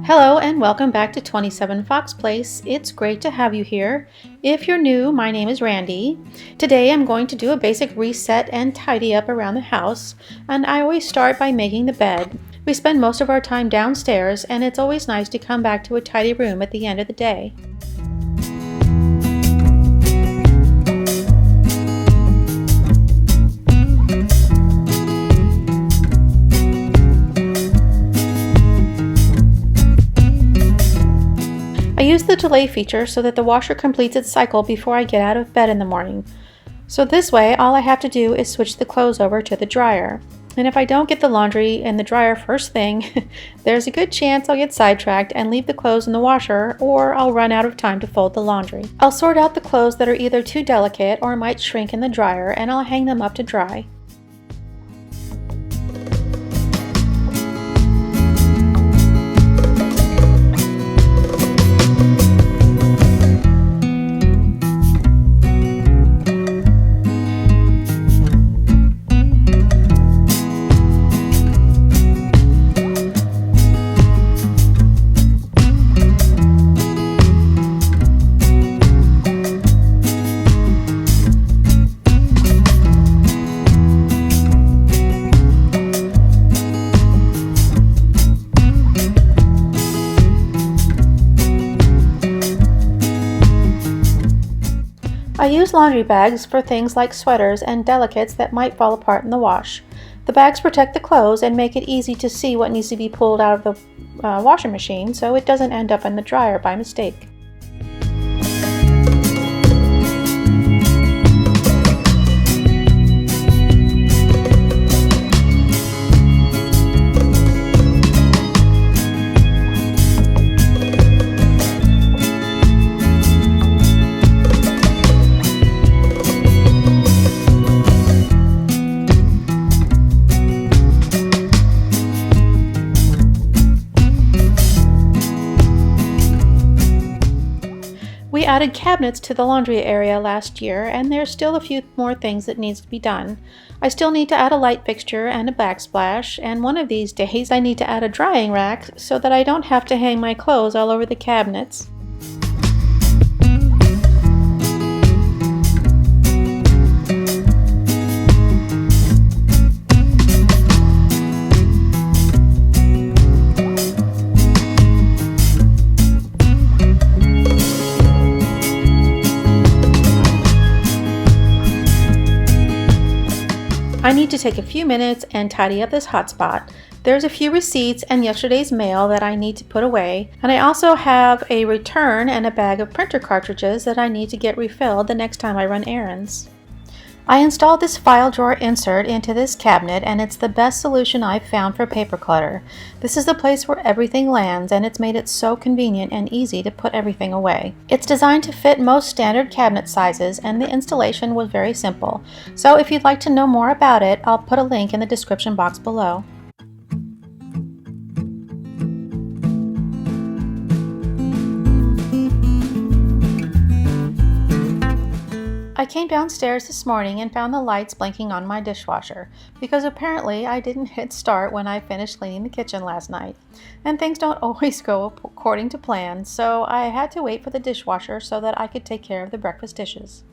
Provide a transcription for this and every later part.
Hello and welcome back to 27 Fox Place. It's great to have you here. If you're new, my name is Randy. Today I'm going to do a basic reset and tidy up around the house, and I always start by making the bed. We spend most of our time downstairs, and it's always nice to come back to a tidy room at the end of the day. I use the delay feature so that the washer completes its cycle before I get out of bed in the morning. So this way, all I have to do is switch the clothes over to the dryer. And if I don't get the laundry in the dryer first thing, there's a good chance I'll get sidetracked and leave the clothes in the washer, or I'll run out of time to fold the laundry. I'll sort out the clothes that are either too delicate or might shrink in the dryer, and I'll hang them up to dry. I use laundry bags for things like sweaters and delicates that might fall apart in the wash. The bags protect the clothes and make it easy to see what needs to be pulled out of the washing machine so it doesn't end up in the dryer by mistake. We added cabinets to the laundry area last year, and there's still a few more things that needs to be done. I still need to add a light fixture and a backsplash, and one of these days I need to add a drying rack so that I don't have to hang my clothes all over the cabinets. I need to take a few minutes and tidy up this hotspot. There's a few receipts and yesterday's mail that I need to put away, and I also have a return and a bag of printer cartridges that I need to get refilled the next time I run errands. I installed this file drawer insert into this cabinet, and it's the best solution I've found for paper clutter. This is the place where everything lands, and it's made it so convenient and easy to put everything away. It's designed to fit most standard cabinet sizes, and the installation was very simple. So if you'd like to know more about it, I'll put a link in the description box below. I came downstairs this morning and found the lights blinking on my dishwasher, because apparently I didn't hit start when I finished cleaning the kitchen last night. And things don't always go according to plan, so I had to wait for the dishwasher so that I could take care of the breakfast dishes.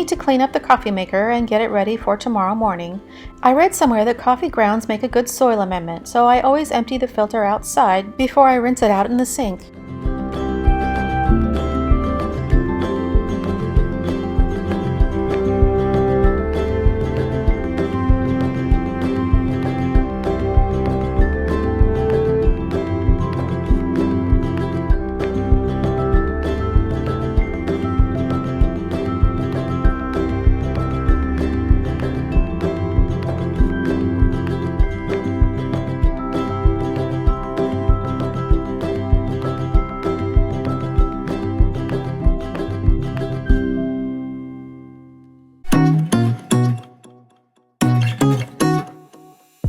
need to clean up the coffee maker and get it ready for tomorrow morning. I read somewhere that coffee grounds make a good soil amendment, so I always empty the filter outside before I rinse it out in the sink.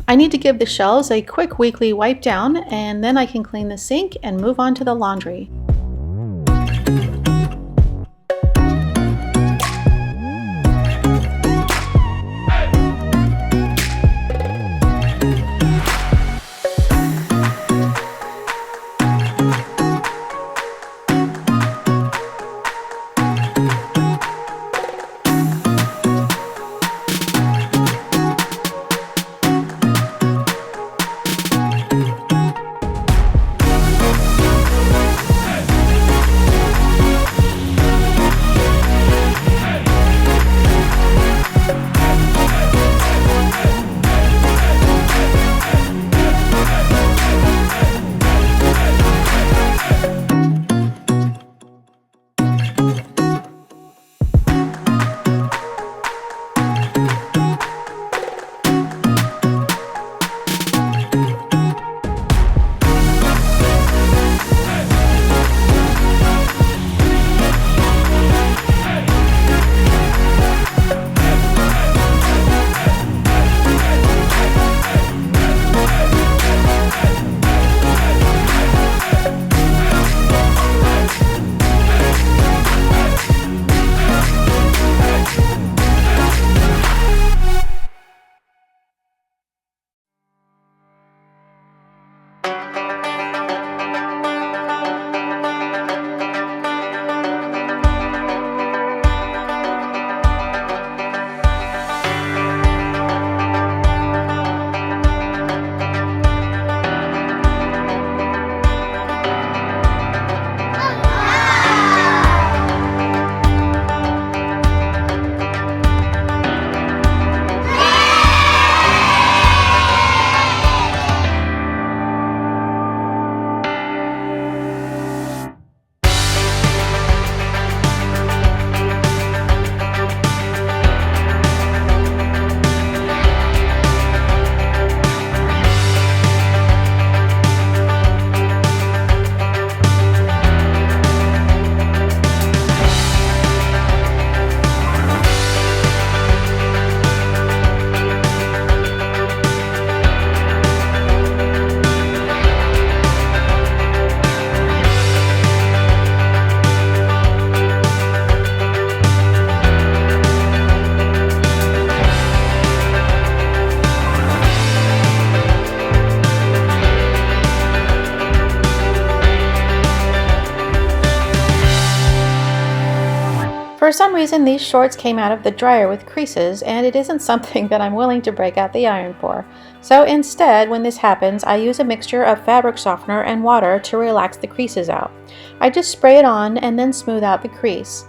I need to give the shelves a quick weekly wipe down, and then I can clean the sink and move on to the laundry. For some reason, these shorts came out of the dryer with creases, and it isn't something that I'm willing to break out the iron for. So instead, when this happens, I use a mixture of fabric softener and water to relax the creases out. I just spray it on and then smooth out the crease.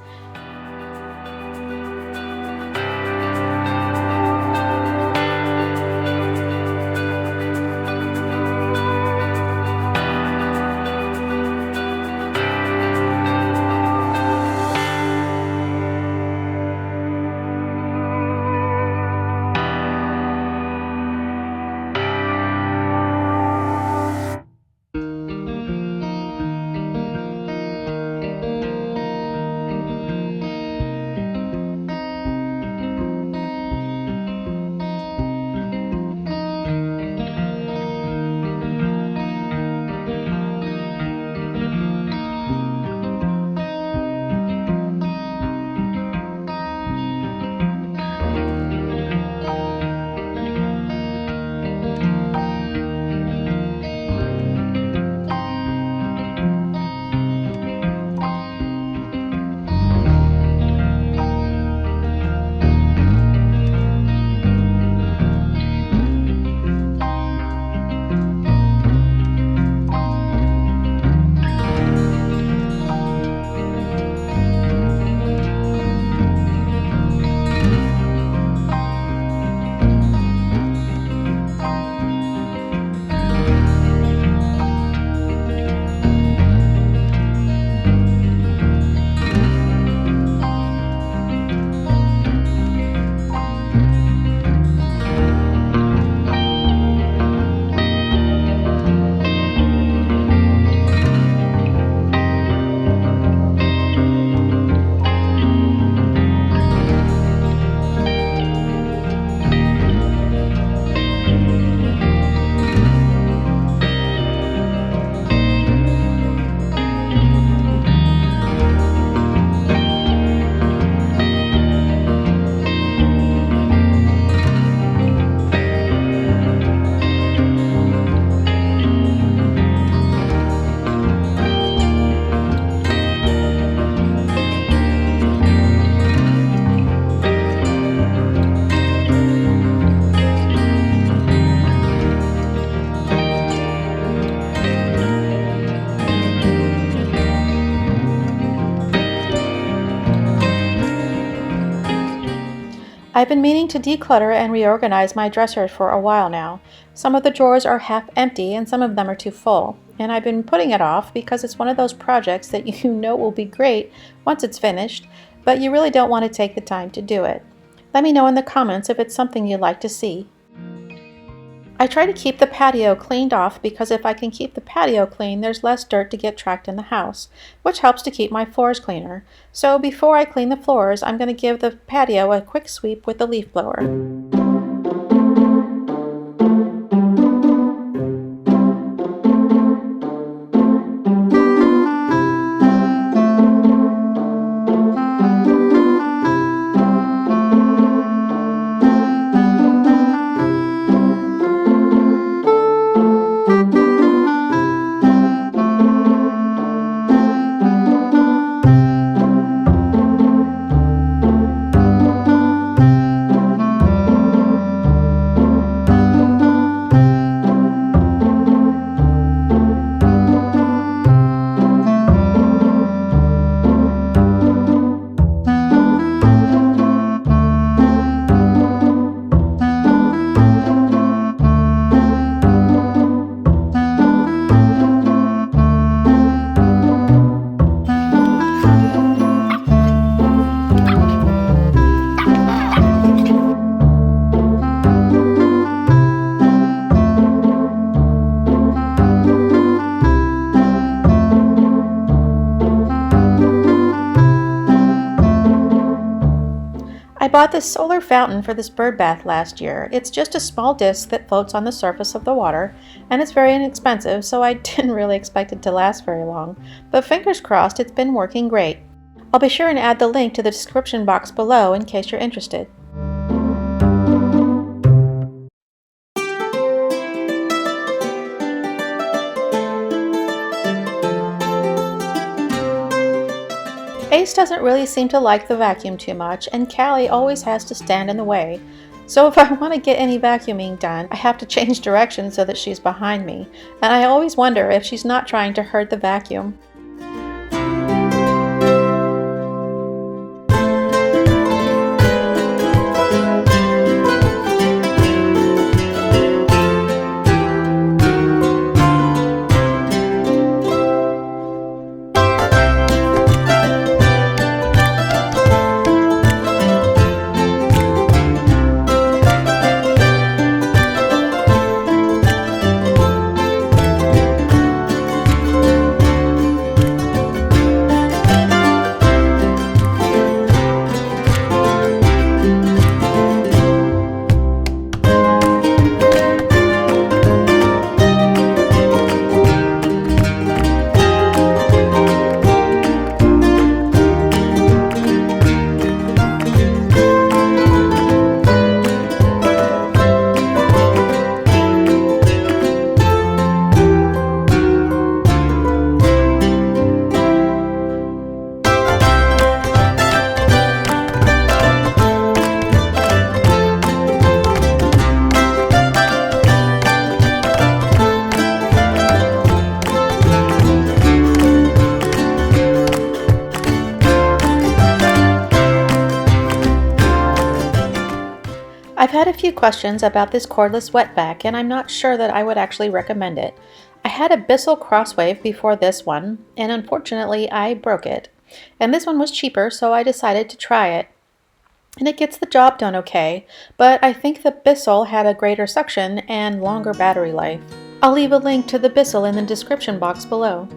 I've been meaning to declutter and reorganize my dresser for a while now. Some of the drawers are half empty and some of them are too full, and I've been putting it off because it's one of those projects that you know will be great once it's finished, but you really don't want to take the time to do it. Let me know in the comments if it's something you'd like to see. I try to keep the patio cleaned off because if I can keep the patio clean, there's less dirt to get tracked in the house, which helps to keep my floors cleaner. So before I clean the floors, I'm going to give the patio a quick sweep with the leaf blower. I bought this solar fountain for this bird bath last year. It's just a small disc that floats on the surface of the water, and it's very inexpensive, so I didn't really expect it to last very long. But fingers crossed, it's been working great. I'll be sure and add the link to the description box below in case you're interested. Ace doesn't really seem to like the vacuum too much, and Callie always has to stand in the way. So if I want to get any vacuuming done, I have to change direction so that she's behind me, and I always wonder if she's not trying to hurt the vacuum. I've had a few questions about this cordless wetback, and I'm not sure that I would actually recommend it. I had a Bissell Crosswave before this one, and unfortunately I broke it. And this one was cheaper, so I decided to try it. And it gets the job done okay, but I think the Bissell had a greater suction and longer battery life. I'll leave a link to the Bissell in the description box below.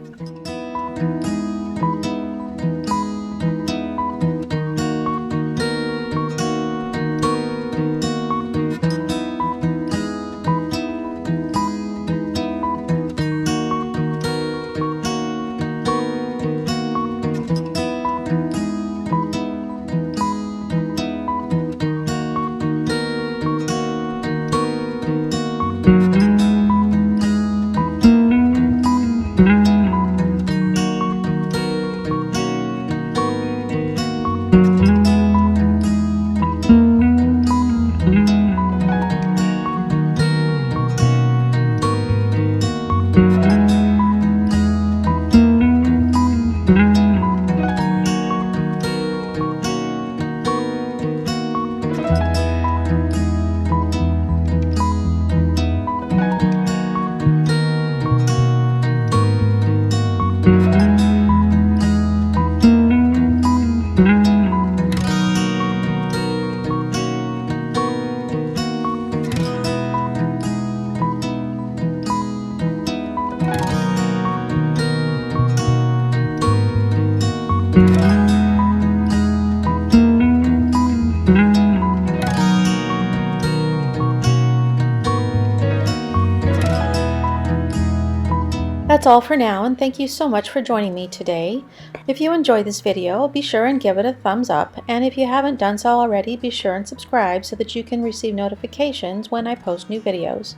That's all for now, and thank you so much for joining me today. If you enjoyed this video, be sure and give it a thumbs up, and if you haven't done so already, be sure and subscribe so that you can receive notifications when I post new videos.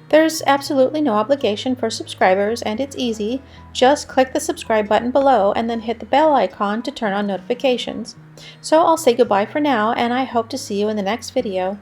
There's absolutely no obligation for subscribers, and it's easy. Just click the subscribe button below and then hit the bell icon to turn on notifications. So I'll say goodbye for now, and I hope to see you in the next video.